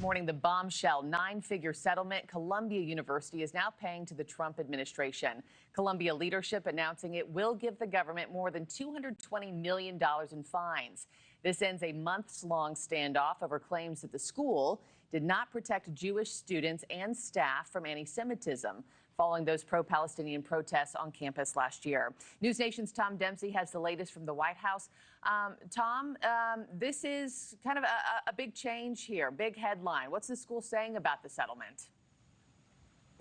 Morning, the bombshell nine-figure settlement Columbia University is now paying to the Trump administration. Columbia leadership announcing it will give the government more than $220 million in fines. This ends a months-long standoff over claims that the school did not protect Jewish students and staff from anti-Semitism following those pro-Palestinian protests on campus last year. NewsNation's Tom Dempsey has the latest from the White House. Tom, this is kind of a big change here, big headline. What's the school saying about the settlement?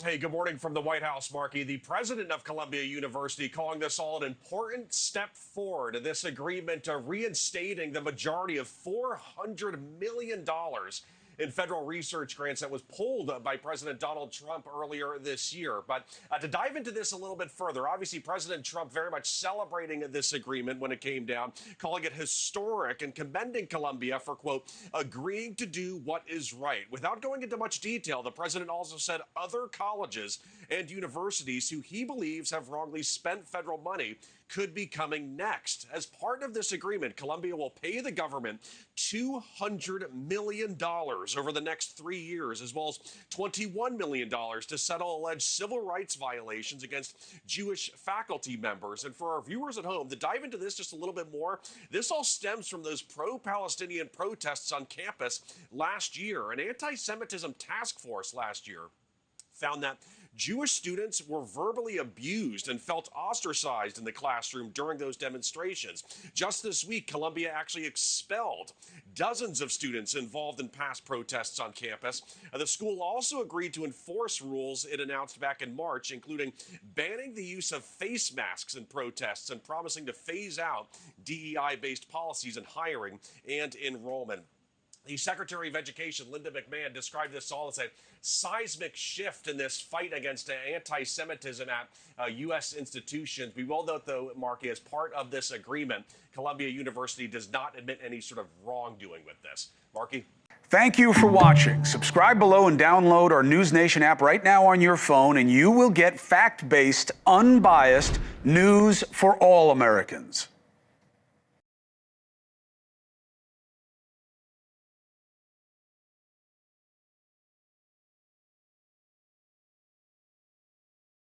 Hey, good morning from the White House, Markie. The president of Columbia University calling this all an important step forward in this agreement reinstating the majority of $400 million in federal research grants that was pulled by President Donald Trump earlier this year. But to dive into this a little bit further, obviously President Trump very much celebrating this agreement when it came down, calling it historic and commending Columbia for, quote, agreeing to do what is right. Without going into much detail, the president also said other colleges and universities who he believes have wrongly spent federal money could be coming next. As part of this agreement, Columbia will pay the government $200 million over the next 3 years, as well as $21 million to settle alleged civil rights violations against Jewish faculty members. And for our viewers at home, to dive into this just a little bit more, this all stems from those pro-Palestinian protests on campus last year. An anti-Semitism task force last year found that Jewish students were verbally abused and felt ostracized in the classroom during those demonstrations. Just this week, Columbia actually expelled dozens of students involved in past protests on campus. The school also agreed to enforce rules it announced back in March, including banning the use of face masks in protests and promising to phase out DEI-based policies in hiring and enrollment. The Secretary of Education, Linda McMahon, described this all as a seismic shift in this fight against anti-Semitism at U.S. institutions. We will note, though, Markie, as part of this agreement, Columbia University does not admit any sort of wrongdoing with this. Markie? Thank you for watching. Subscribe below and download our NewsNation app right now on your phone, and you will get fact-based, unbiased news for all Americans.